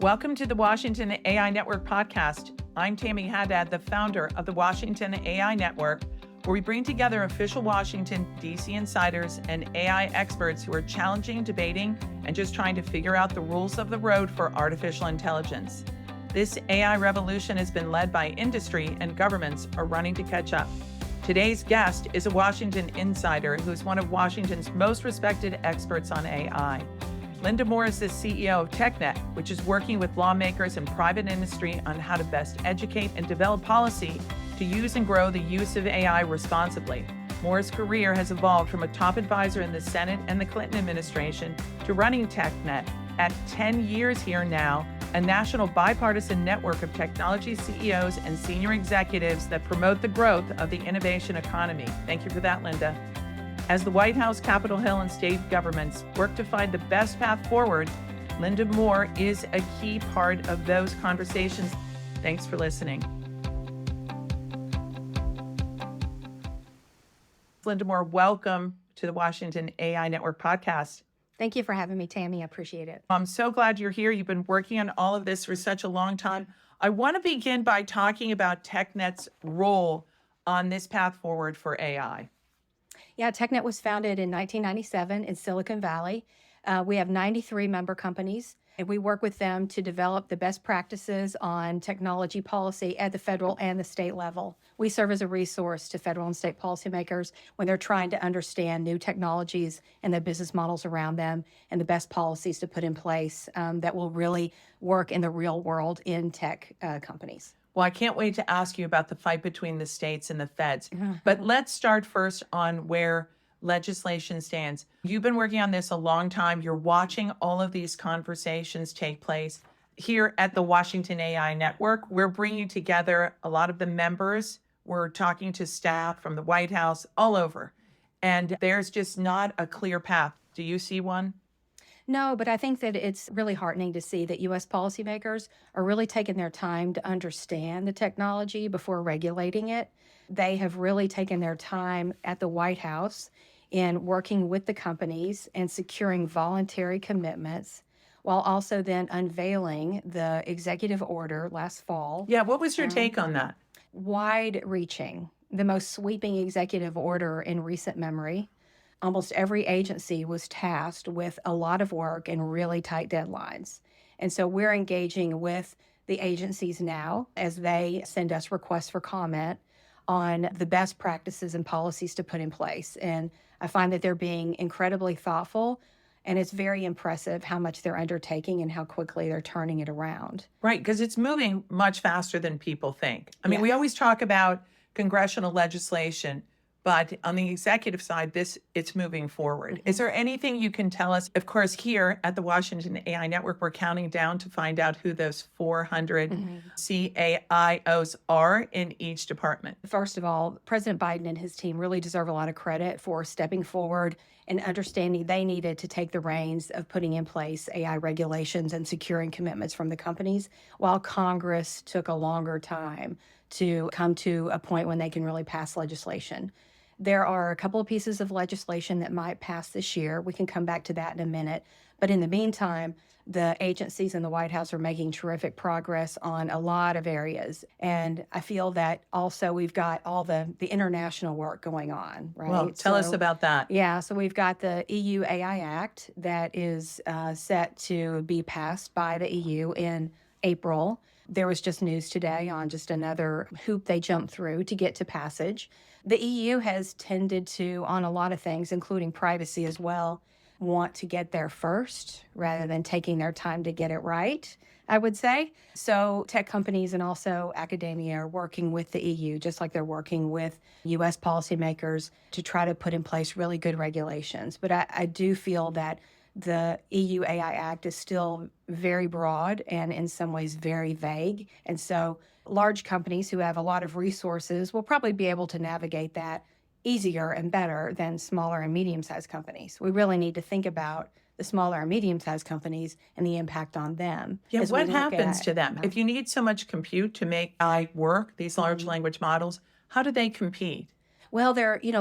Welcome to the Washington AI Network podcast. I'm Tammy Haddad, the founder of the Washington AI Network, where we bring together official Washington, D.C. insiders and AI experts who are challenging, debating, and just trying to figure out the rules of the road for artificial intelligence. This AI revolution has been led by industry, and governments are running to catch up. Today's guest is a Washington insider who's one of Washington's most respected experts on AI. Linda Moore is the CEO of TechNet, which is working with lawmakers and private industry on how to best educate and develop policy to use and grow the use of AI responsibly. Moore's career has evolved from a top advisor in the Senate and the Clinton administration to running TechNet. At 10 years here now, a national bipartisan network of technology CEOs and senior executives that promote the growth of the innovation economy. Thank you for that, Linda. As the White House, Capitol Hill, and state governments work to find the best path forward, Linda Moore is a key part of those conversations. Thanks for listening. Linda Moore, welcome to the Washington AI Network podcast. Thank you for having me, Tammy. I appreciate it. I'm so glad you're here. You've been working on all of this for such a long time. I want to begin by talking about TechNet's role on this path forward for AI. Yeah, TechNet was founded in 1997 in Silicon Valley. We have 93 member companies, and we work with them to develop the best practices on technology policy at the federal and the state level. We serve as a resource to federal and state policymakers when they're trying to understand new technologies and the business models around them and the best policies to put in place that will really work in the real world in tech companies. Well, I can't wait to ask you about the fight between the states and the feds. But let's start first on where legislation stands. You've been working on this a long time. You're watching all of these conversations take place. Here at the Washington AI Network, we're bringing together a lot of the members. We're talking to staff from the White House, all over. And there's just not a clear path. Do you see one? No, but I think that it's really heartening to see that U.S. policymakers are really taking their time to understand the technology before regulating it. They have really taken their time at the White House in working with the companies and securing voluntary commitments, while also then unveiling the executive order last fall. Yeah, what was your take on that? Wide-reaching, the most sweeping executive order in recent memory. Almost every agency was tasked with a lot of work and really tight deadlines. And so we're engaging with the agencies now as they send us requests for comment on the best practices and policies to put in place. And I find that they're being incredibly thoughtful, and it's very impressive how much they're undertaking and how quickly they're turning it around. Right, because it's moving much faster than people think. I mean, we always talk about congressional legislation, but on the executive side, it's moving forward. Is there anything you can tell us? Of course, here at the Washington AI Network, we're counting down to find out who those 400 CAIOs are in each department. First of all, President Biden and his team really deserve a lot of credit for stepping forward and understanding they needed to take the reins of putting in place AI regulations and securing commitments from the companies, while Congress took a longer time to come to a point when they can really pass legislation. There are a couple of pieces of legislation that might pass this year. We can come back to that in a minute. But in the meantime, the agencies in the White House are making terrific progress on a lot of areas. And I feel that also we've got all the international work going on, right? Well, tell us about that. Yeah, so we've got the EU AI Act that is set to be passed by the EU in April. There was just news today on just another hoop they jumped through to get to passage. The EU has tended to, on a lot of things, including privacy as well, want to get there first rather than taking their time to get it right, I would say. So tech companies and also academia are working with the EU, just like they're working with U.S. policymakers to try to put in place really good regulations. But I do feel that the EU AI Act is still very broad and in some ways very vague. And so large companies who have a lot of resources will probably be able to navigate that easier and better than smaller and medium-sized companies. We really need to think about the smaller and medium-sized companies and the impact on them. Yeah, what happens to them? If you need so much compute to make AI work, these large language models, how do they compete? Well,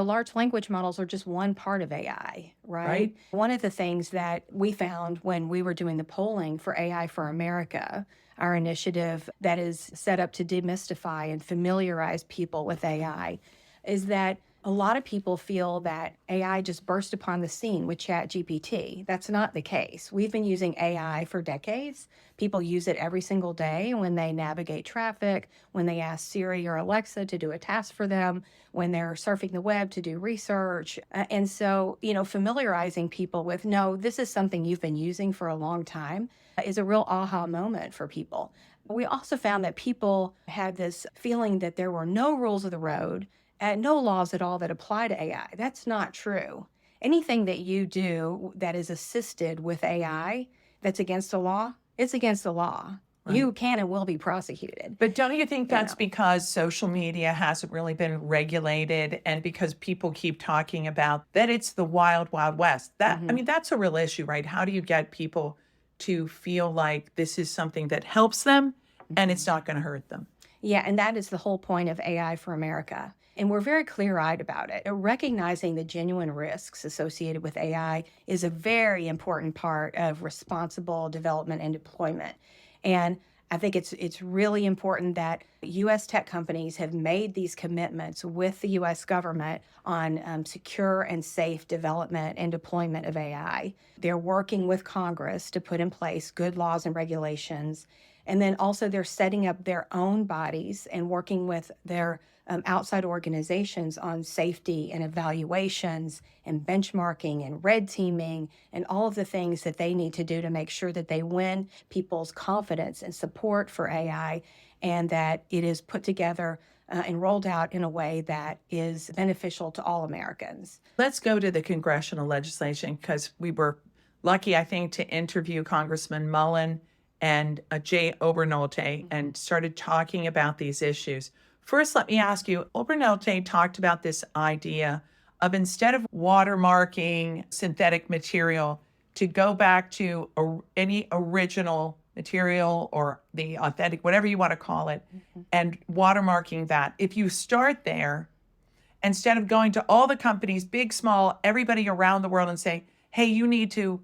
large language models are just one part of AI, right? Right? One of the things that we found when we were doing the polling for AI for America, our initiative that is set up to demystify and familiarize people with AI, is that a lot of people feel that AI just burst upon the scene with ChatGPT. That's not the case. We've been using AI for decades. People use it every single day when they navigate traffic, when they ask Siri or Alexa to do a task for them, when they're surfing the web to do research. And so, familiarizing people with, no, this is something you've been using for a long time is a real aha moment for people. We also found that people had this feeling that there were no rules of the road and no laws at all that apply to AI. That's not true. Anything that you do that is assisted with AI that's against the law, it's against the law. Right. You can and will be prosecuted. But don't you think that's because social media hasn't really been regulated and because people keep talking about that it's the wild, wild west? I mean, that's a real issue, right? How do you get people to feel like this is something that helps them and it's not going to hurt them? Yeah, and that is the whole point of AI for America. And we're very clear-eyed about it. Recognizing the genuine risks associated with AI is a very important part of responsible development and deployment. And I think it's really important that U.S. tech companies have made these commitments with the U.S. government on secure and safe development and deployment of AI. They're working with Congress to put in place good laws and regulations. And then also they're setting up their own bodies and working with their outside organizations on safety and evaluations and benchmarking and red teaming and all of the things that they need to do to make sure that they win people's confidence and support for AI and that it is put together and rolled out in a way that is beneficial to all Americans. Let's go to the congressional legislation because we were lucky, I think, to interview Congressman Mullen and Jay Obernolte and started talking about these issues. First, let me ask you, Obernolte talked about this idea of instead of watermarking synthetic material to go back to any original material or the authentic, whatever you want to call it, and watermarking that. If you start there, instead of going to all the companies, big, small, everybody around the world and say, hey, you need to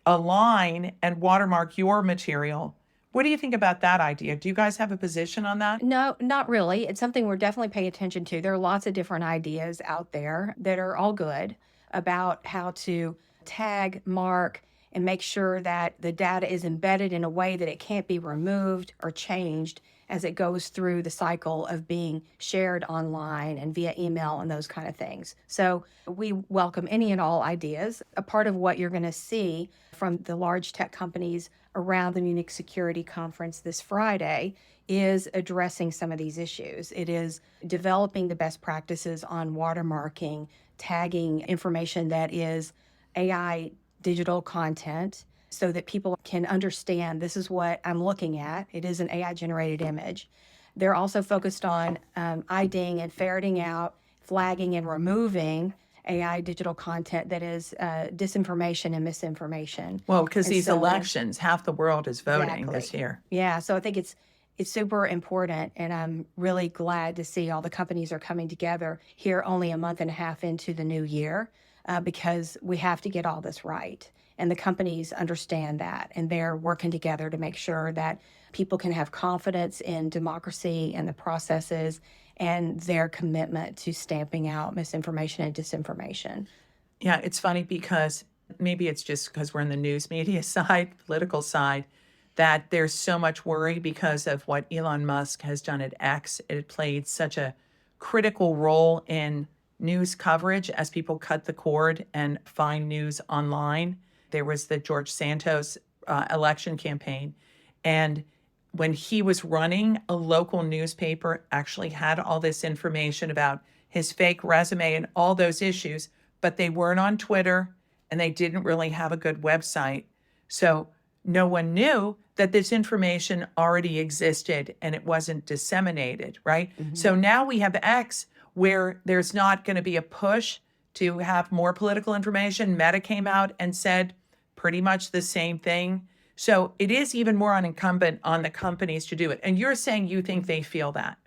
align and watermark your material. What do you think about that idea? Do you guys have a position on that? No, not really. It's something we're definitely paying attention to. There are lots of different ideas out there that are all good about how to tag, mark, and make sure that the data is embedded in a way that it can't be removed or changed as it goes through the cycle of being shared online and via email and those kind of things. So we welcome any and all ideas. A part of what you're going to see from the large tech companies around the Munich Security Conference this Friday is addressing some of these issues. It is developing the best practices on watermarking, tagging information that is AI digital content so that people can understand this is what I'm looking at. It is an AI-generated image. They're also focused on IDing and ferreting out, flagging and removing AI digital content that is disinformation and misinformation. Well, because these elections, half the world is voting this year. Yeah, so I think it's super important, and I'm really glad to see all the companies are coming together here only a month and a half into the new year because we have to get all this right. And the companies understand that, and they're working together to make sure that people can have confidence in democracy and the processes and their commitment to stamping out misinformation and disinformation. Yeah, it's funny because maybe it's just because we're in the news media side, political side, that there's so much worry because of what Elon Musk has done at X. It played such a critical role in news coverage as people cut the cord and find news online. There was the George Santos election campaign. And when he was running, a local newspaper actually had all this information about his fake resume and all those issues, but they weren't on Twitter and they didn't really have a good website. So no one knew that this information already existed and it wasn't disseminated, right? Mm-hmm. So now we have X where there's not going to be a push to have more political information. Meta came out and said pretty much the same thing. So it is even more incumbent on the companies to do it. And you're saying you think they feel that.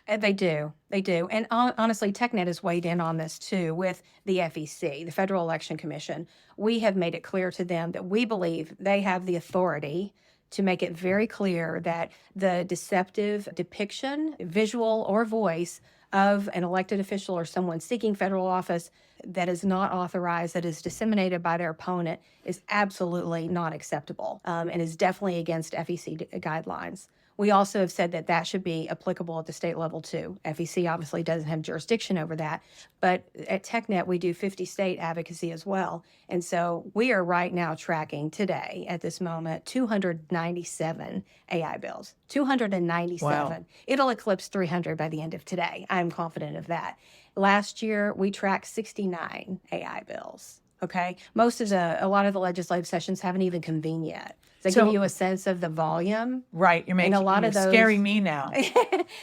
They do. They do. And honestly, TechNet has weighed in on this too with the FEC, the Federal Election Commission. We have made it clear to them that we believe they have the authority to make it very clear that the deceptive depiction, visual or voice, of an elected official or someone seeking federal office that is not authorized, that is disseminated by their opponent, is absolutely not acceptable, and is definitely against FEC guidelines. We also have said that that should be applicable at the state level too. FEC obviously doesn't have jurisdiction over that, but at TechNet we do 50 state advocacy as well. And so we are right now tracking today at this moment 297 AI bills. 297. Wow. It'll eclipse 300 by the end of today. I'm confident of that. Last year we tracked 69 AI bills. Okay, a lot of the legislative sessions haven't even convened yet. Does that give you a sense of the volume? Right. You're scaring me now.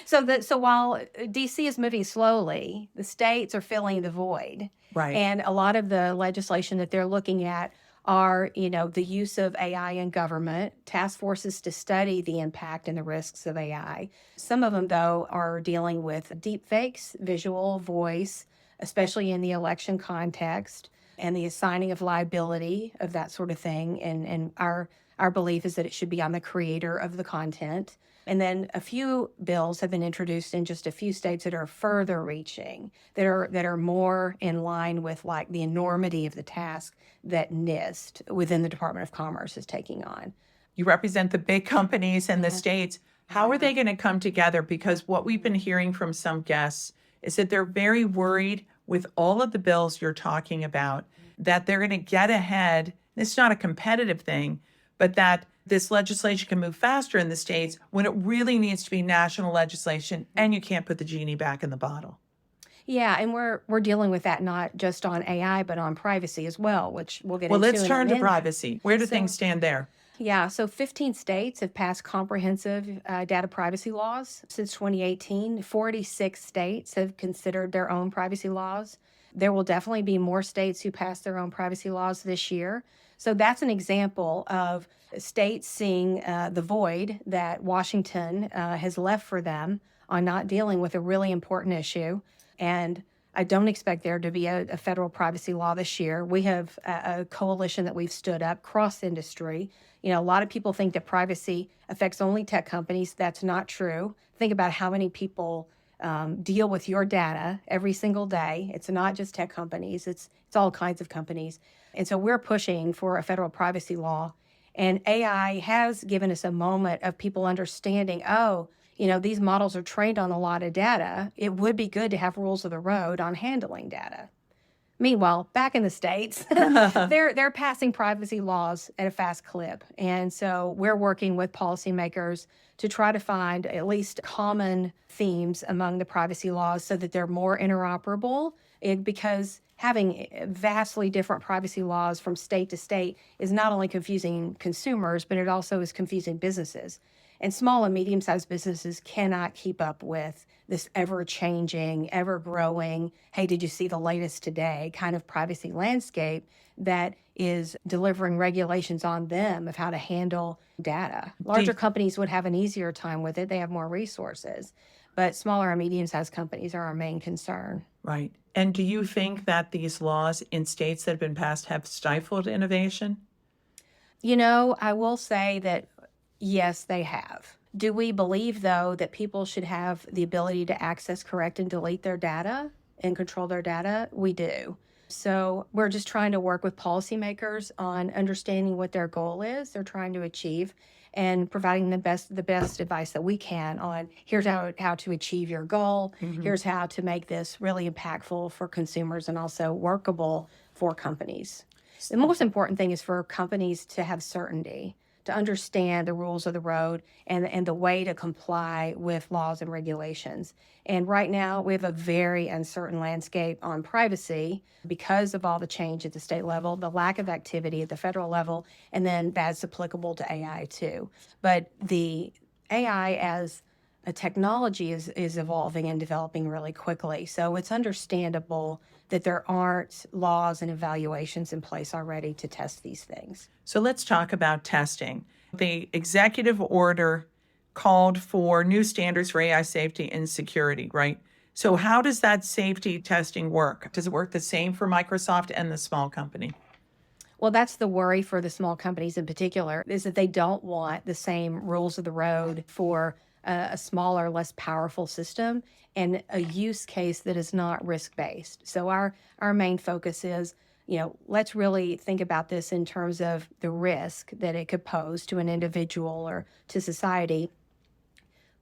So while DC is moving slowly, the states are filling the void. Right. And a lot of the legislation that they're looking at are, the use of AI in government, task forces to study the impact and the risks of AI. Some of them, though, are dealing with deep fakes, visual, voice, especially in the election context, and the assigning of liability of that sort of thing. And our belief is that it should be on the creator of the content. And then a few bills have been introduced in just a few states that are further reaching, that are more in line with like the enormity of the task that NIST within the Department of Commerce is taking on. You represent the big companies and the states. How are they going to come together? Because what we've been hearing from some guests is that they're very worried with all of the bills you're talking about, that they're going to get ahead. It's not a competitive thing, but that this legislation can move faster in the states when it really needs to be national legislation, and you can't put the genie back in the bottle. Yeah, and we're dealing with that not just on AI, but on privacy as well, which we'll get into. Well, let's turn to privacy. Where do things stand there? Yeah, so 15 states have passed comprehensive data privacy laws since 2018. 46 states have considered their own privacy laws. There will definitely be more states who pass their own privacy laws this year. So that's an example of states seeing the void that Washington has left for them on not dealing with a really important issue. And I don't expect there to be a federal privacy law this year. We have a coalition that we've stood up cross-industry. A lot of people think that privacy affects only tech companies. That's not true. Think about how many people deal with your data every single day. It's not just tech companies. It's all kinds of companies. And so we're pushing for a federal privacy law. And AI has given us a moment of people understanding, these models are trained on a lot of data. It would be good to have rules of the road on handling data. Meanwhile, back in the States, they're passing privacy laws at a fast clip. And so we're working with policymakers to try to find at least common themes among the privacy laws so that they're more interoperable, because having vastly different privacy laws from state to state is not only confusing consumers, but it also is confusing businesses. And small and medium-sized businesses cannot keep up with this ever-changing, ever-growing, hey, did you see the latest today kind of privacy landscape that is delivering regulations on them of how to handle data. Larger companies would have an easier time with it. They have more resources. But smaller and medium-sized companies are our main concern. Right. And do you think that these laws in states that have been passed have stifled innovation? I will say that yes, they have. Do we believe, though, that people should have the ability to access, correct, and delete their data and control their data? We do. So we're just trying to work with policymakers on understanding what their goal is, they're trying to achieve, and providing the best advice that we can on here's how to achieve your goal, here's how to make this really impactful for consumers and also workable for companies. The most important thing is for companies to have certainty, to understand the rules of the road and the way to comply with laws and regulations. And right now, we have a very uncertain landscape on privacy because of all the change at the state level, the lack of activity at the federal level, and then that's applicable to AI too. But the AI as a technology is evolving and developing really quickly. So it's understandable that there aren't laws and evaluations in place already to test these things. So let's talk about testing. The executive order called for new standards for AI safety and security, right? So how does that safety testing work? Does it work the same for Microsoft and the small company? Well, that's the worry for the small companies in particular, is that they don't want the same rules of the road for a smaller, less powerful system and a use case that is not risk-based. So our main focus is, let's really think about this in terms of the risk that it could pose to an individual or to society.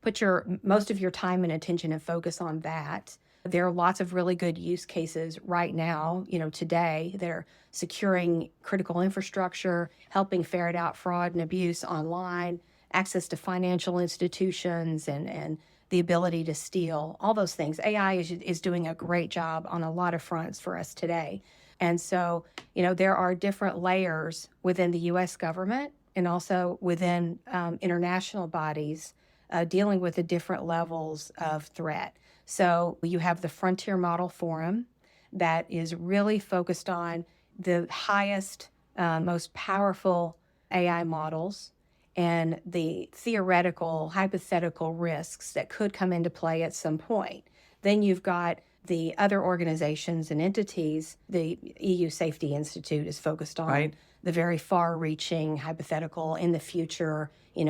Put most of your time and attention and focus on that. There are lots of really good use cases right now, today, that are securing critical infrastructure, helping ferret out fraud and abuse online, access to financial institutions, and the ability to steal, all those things. AI is doing a great job on a lot of fronts for us today. And so, there are different layers within the U.S. government and also within international bodies dealing with the different levels of threat. So you have the Frontier Model Forum that is really focused on the highest, most powerful AI models and the theoretical, hypothetical risks that could come into play at some point. Then you've got the other organizations and entities. The EU Safety Institute is focused on the very far-reaching, hypothetical, in the future,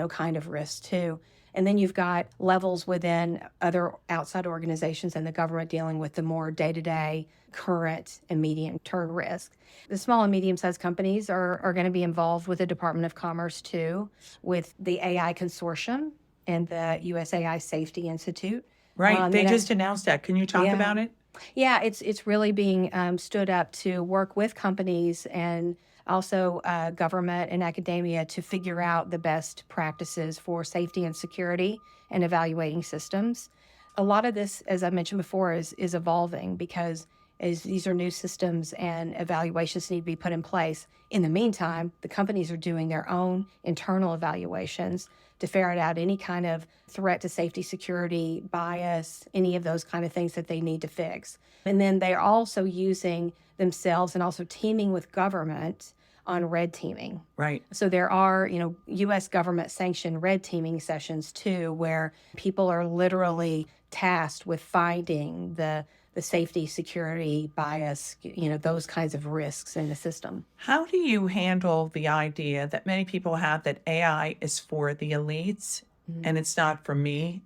kind of risks too. And then you've got levels within other outside organizations and the government dealing with the more day-to-day, current, immediate term risk. The small and medium-sized companies are going to be involved with the Department of Commerce too, with the AI Consortium and the US AI Safety Institute. Right. They just announced that. Can you talk about it? Yeah, it's really being stood up to work with companies and also government and academia to figure out the best practices for safety and security and evaluating systems. A lot of this, as I mentioned before, is evolving because as these are new systems and evaluations need to be put in place. In the meantime, the companies are doing their own internal evaluations to ferret out any kind of threat to safety, security, bias, any of those kind of things that they need to fix. And then they're also using themselves and also teaming with government on red teaming. Right. So there are, U.S. government sanctioned red teaming sessions too, where people are literally tasked with finding the safety, security, bias, those kinds of risks in the system. How do you handle the idea that many people have that AI is for the elites and it's not for me?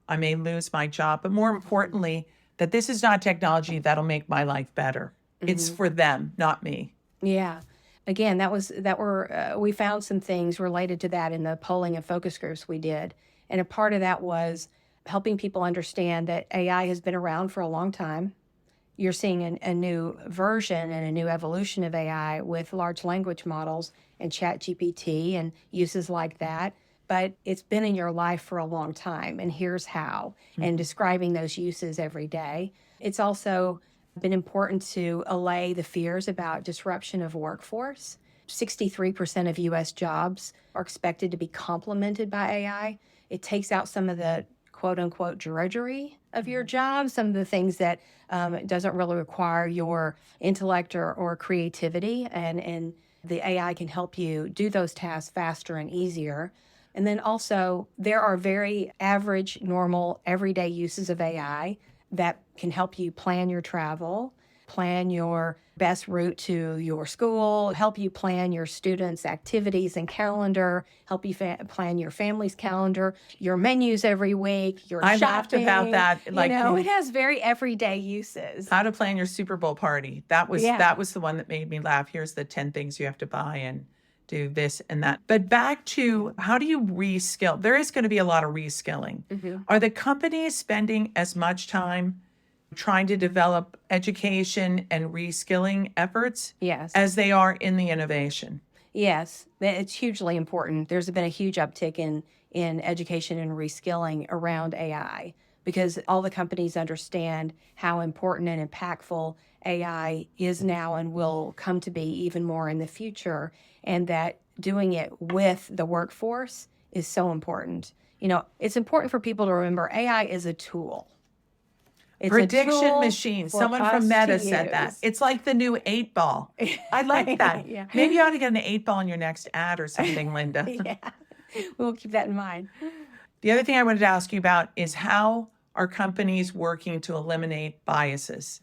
I may lose my job, but more importantly, that this is not technology that'll make my life better. It's for them, not me. Yeah. Again, we found some things related to that in the polling and focus groups we did. And a part of that was helping people understand that AI has been around for a long time. You're seeing a new version and a new evolution of AI with large language models and ChatGPT and uses like that. But it's been in your life for a long time, and here's how, and describing those uses every day. It's also been important to allay the fears about disruption of workforce. 63% of U.S. jobs are expected to be complemented by AI. It takes out some of the quote-unquote drudgery of your job, some of the things that doesn't really require your intellect or creativity, and the AI can help you do those tasks faster and easier. And then also, there are very average, normal, everyday uses of AI that can help you plan your travel, plan your best route to your school, help you plan your students' activities and calendar, help you plan your family's calendar, your menus every week, your I shopping. laughed about that. It has very everyday uses. How to plan your Super Bowl party. That was the one that made me laugh. Here's the 10 things you have to buy and do this and that. But back to how do you reskill? There is going to be a lot of reskilling. Are the companies spending as much time trying to develop education and reskilling efforts as they are in the innovation? Yes, it's hugely important. There's been a huge uptick in education and reskilling around AI because all the companies understand how important and impactful AI is now and will come to be even more in the future, and that doing it with the workforce is so important. It's important for people to remember AI is a tool. It's prediction machine. Someone from Meta said that. It's like the new 8-ball. I like that. Maybe you ought to get an 8-ball in your next ad or something, Linda. We'll keep that in mind. The other thing I wanted to ask you about is how are companies working to eliminate biases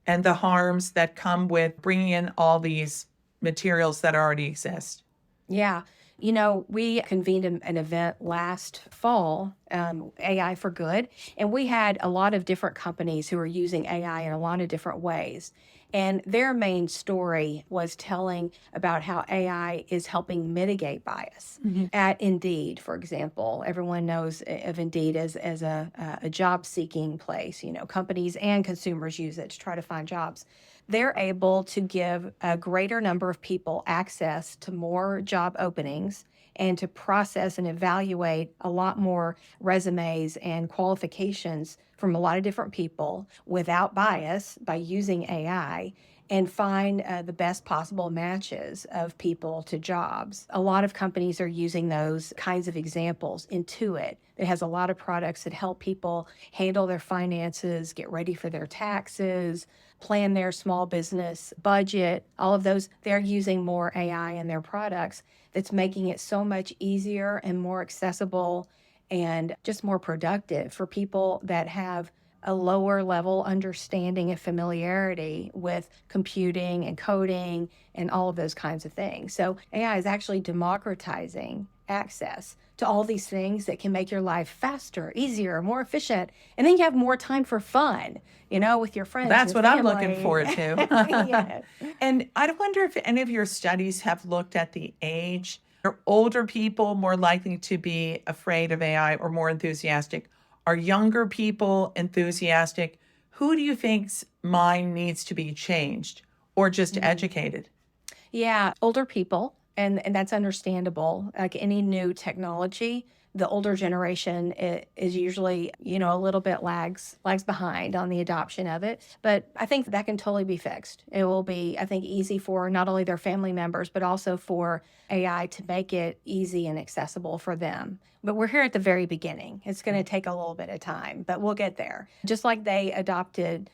and the harms that come with bringing in all these materials that already exist? Yeah. We convened an event last fall, AI for Good, and we had a lot of different companies who are using AI in a lot of different ways. And their main story was telling about how AI is helping mitigate bias. At Indeed, for example, everyone knows of Indeed as a job seeking place. Companies and consumers use it to try to find jobs. They're able to give a greater number of people access to more job openings and to process and evaluate a lot more resumes and qualifications from a lot of different people without bias by using AI and find the best possible matches of people to jobs. A lot of companies are using those kinds of examples. Intuit, it has a lot of products that help people handle their finances, get ready for their taxes, plan their small business budget, all of those. They're using more AI in their products that's making it so much easier and more accessible and just more productive for people that have a lower level understanding and familiarity with computing and coding and all of those kinds of things. So AI is actually democratizing access to all these things that can make your life faster, easier, more efficient. And then you have more time for fun, with your friends. That's your what I'm family. looking forward to. Yes. And I wonder if any of your studies have looked at the age. Are older people more likely to be afraid of AI or more enthusiastic? Are younger people enthusiastic? Who do you think's mind needs to be changed or just educated? Yeah, older people, and that's understandable. Like any new technology, the older generation is usually, a little bit lags behind on the adoption of it. But I think that can totally be fixed. It will be, I think, easy for not only their family members, but also for AI to make it easy and accessible for them. But we're here at the very beginning. It's going to take a little bit of time, but we'll get there. Just like they adopted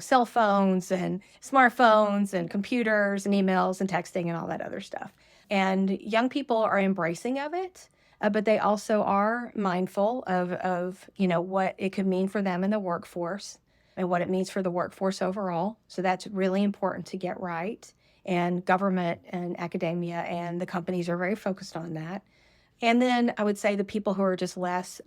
cell phones and smartphones and computers and emails and texting and all that other stuff. And young people are embracing of it, but they also are mindful of what it could mean for them in the workforce and what it means for the workforce overall. So that's really important to get right. And government and academia and the companies are very focused on that. And then I would say the people who are just less,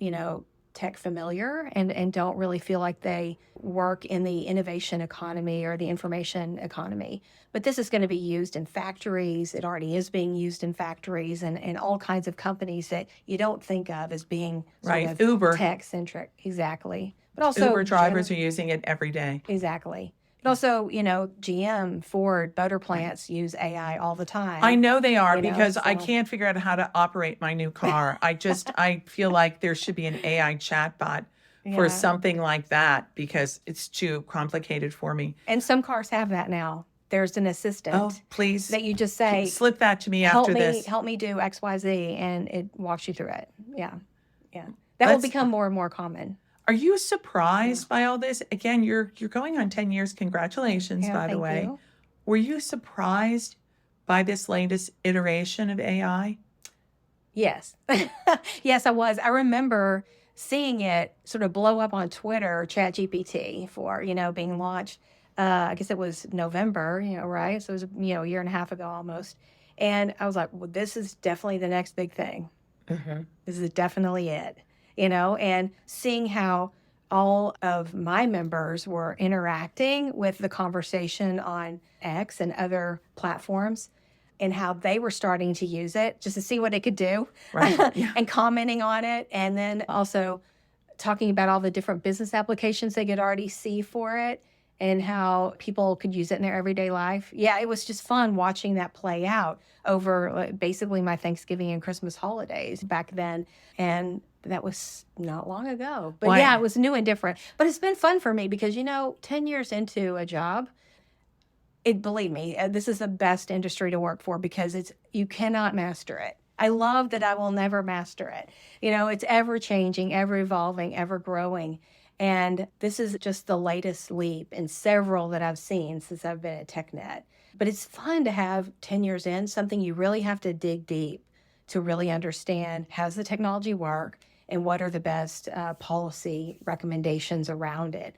tech familiar and don't really feel like they work in the innovation economy or the information economy. But this is going to be used in factories. It already is being used in factories and all kinds of companies that you don't think of as being sort of Uber. Tech-centric. Exactly. But also Uber drivers are using it every day. Exactly. But also, GM, Ford, motor plants use AI all the time. I know they are because I can't figure out how to operate my new car. I feel like there should be an AI chatbot for something like that because it's too complicated for me. And some cars have that now. There's an assistant. Oh, please. That you just say, slip that to me after this. Help me do X, Y, Z, and it walks you through it. Yeah. That will become more and more common. Are you surprised by all this? Again, you're going on 10 years. Congratulations, by the way. You. Were you surprised by this latest iteration of AI? Yes. Yes, I was. I remember seeing it sort of blow up on Twitter, ChatGPT, for, being launched. I guess it was November, right? So it was, a year and a half ago almost. And I was like, well, this is definitely the next big thing. Mm-hmm. This is definitely it. And seeing how all of my members were interacting with the conversation on X and other platforms and how they were starting to use it just to see what it could do and commenting on it. And then also talking about all the different business applications they could already see for it and how people could use it in their everyday life. Yeah, it was just fun watching that play out over basically my Thanksgiving and Christmas holidays back then. And that was not long ago. But it was new and different. But it's been fun for me because, 10 years into a job, believe me, this is the best industry to work for because you cannot master it. I love that I will never master it. It's ever changing, ever evolving, ever growing. And this is just the latest leap in several that I've seen since I've been at TechNet. But it's fun to have 10 years in, something you really have to dig deep to really understand how does the technology work and what are the best policy recommendations around it.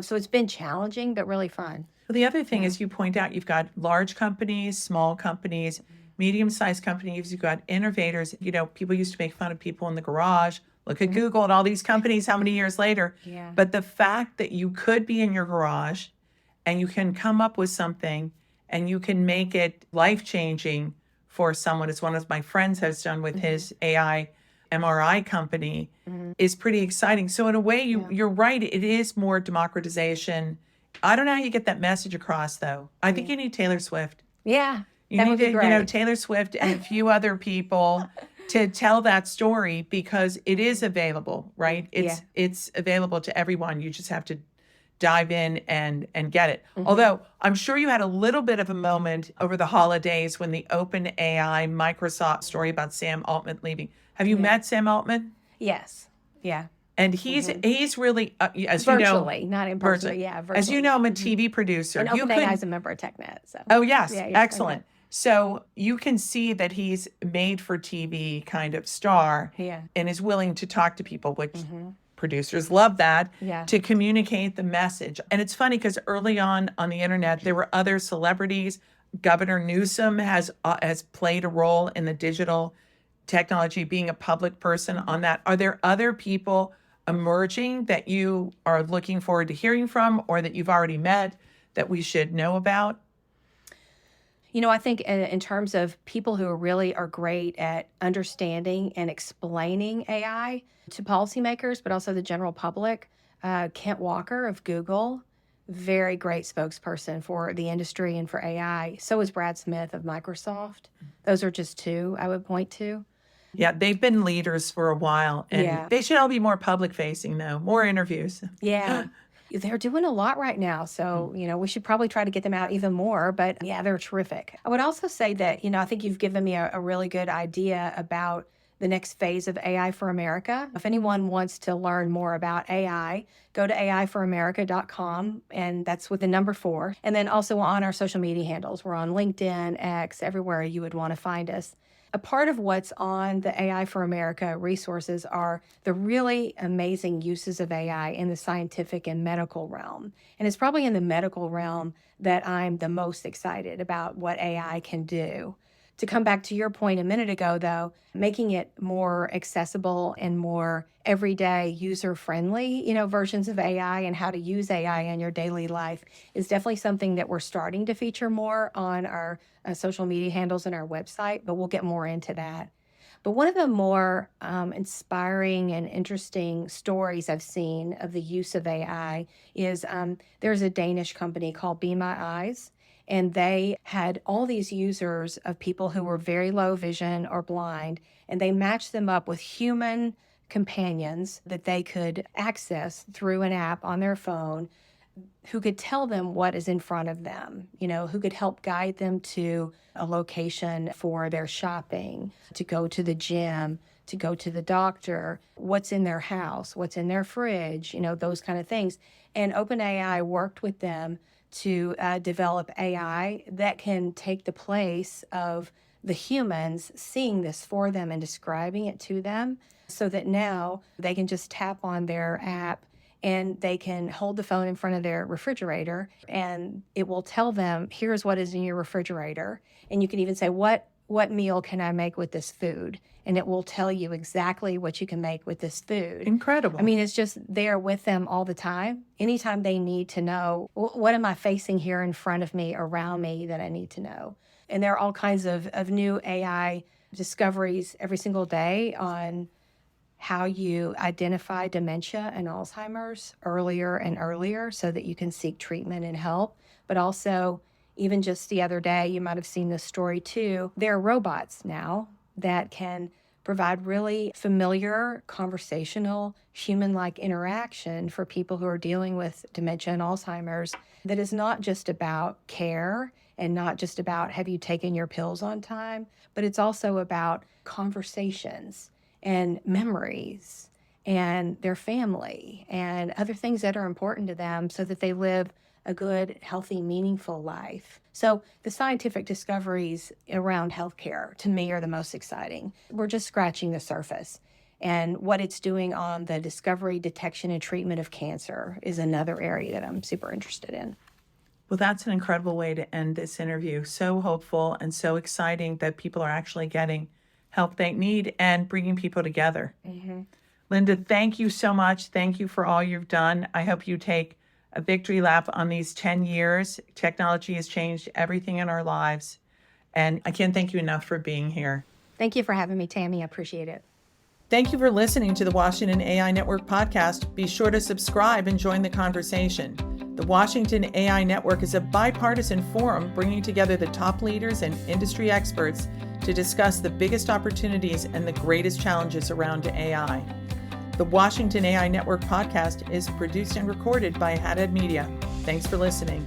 So it's been challenging, but really fun. Well, the other thing is you point out you've got large companies, small companies, medium-sized companies, you've got innovators. People used to make fun of people in the garage. Look at Google and all these companies how many years later. Yeah. But the fact that you could be in your garage and you can come up with something and you can make it life-changing for someone, as one of my friends has done with his AI MRI company, is pretty exciting. So in a way, you're right. It is more democratization. I don't know how you get that message across, though. I think you need Taylor Swift. Yeah, You that need would be to, great. Taylor Swift and a few other people to tell that story, because it is available, right? It's available to everyone. You just have to dive in and get it. Although I'm sure you had a little bit of a moment over the holidays when the OpenAI Microsoft story about Sam Altman leaving. Have you met Sam Altman? Yes. Yeah. And he's really, as Virtually, not in person. virtually. Yeah, virtually. As you know, I'm a TV producer. And You OpenAI is a member of TechNet. So. Oh, yes. Yeah, Excellent. So you can see that he's made for TV kind of star and is willing to talk to people, which producers love that, to communicate the message. And it's funny because early on the internet, there were other celebrities. Governor Newsom has played a role in the digital technology, being a public person on that. Are there other people emerging that you are looking forward to hearing from, or that you've already met that we should know about? I think in terms of people who really are great at understanding and explaining AI to policymakers, but also the general public, Kent Walker of Google, very great spokesperson for the industry and for AI. So is Brad Smith of Microsoft. Those are just two I would point to. Yeah, they've been leaders for a while, and they should all be more public facing, though, more interviews. Yeah. They're doing a lot right now. So, we should probably try to get them out even more. But yeah, they're terrific. I would also say that, I think you've given me a really good idea about the next phase of AI for America. If anyone wants to learn more about AI, go to aiforamerica.com, and that's with the number 4. And then also on our social media handles. We're on LinkedIn, X, everywhere you would want to find us. A part of what's on the AI for America resources are the really amazing uses of AI in the scientific and medical realm. And it's probably in the medical realm that I'm the most excited about what AI can do. To come back to your point a minute ago, though, making it more accessible and more everyday user-friendly, versions of AI and how to use AI in your daily life is definitely something that we're starting to feature more on our social media handles and our website, but we'll get more into that. But one of the more inspiring and interesting stories I've seen of the use of AI is there's a Danish company called Be My Eyes. And they had all these users of people who were very low vision or blind, and they matched them up with human companions that they could access through an app on their phone who could tell them what is in front of them, who could help guide them to a location for their shopping, to go to the gym, to go to the doctor, what's in their house, what's in their fridge, those kind of things. And OpenAI worked with them to develop AI that can take the place of the humans seeing this for them and describing it to them, so that now they can just tap on their app and they can hold the phone in front of their refrigerator and it will tell them, here's what is in your refrigerator. And you can even say, what meal can I make with this food? And it will tell you exactly what you can make with this food. Incredible. I mean, it's just there with them all the time. Anytime they need to know, what am I facing here in front of me, around me that I need to know? And there are all kinds of new AI discoveries every single day on how you identify dementia and Alzheimer's earlier and earlier so that you can seek treatment and help. But also, even just the other day, you might have seen this story too, there are robots now that can provide really familiar, conversational, human-like interaction for people who are dealing with dementia and Alzheimer's that is not just about care and not just about have you taken your pills on time, but it's also about conversations and memories and their family and other things that are important to them so that they live a good, healthy, meaningful life. So the scientific discoveries around healthcare, to me, are the most exciting. We're just scratching the surface. And what it's doing on the discovery, detection, and treatment of cancer is another area that I'm super interested in. Well, that's an incredible way to end this interview. So hopeful and so exciting that people are actually getting help they need and bringing people together. Mm-hmm. Linda, thank you so much. Thank you for all you've done. I hope you take a victory lap on these 10 years. Technology has changed everything in our lives. And I can't thank you enough for being here. Thank you for having me, Tammy. I appreciate it. Thank you for listening to the Washington AI Network podcast. Be sure to subscribe and join the conversation. The Washington AI Network is a bipartisan forum bringing together the top leaders and industry experts to discuss the biggest opportunities and the greatest challenges around AI. The Washington AI Network podcast is produced and recorded by Haddad Media. Thanks for listening.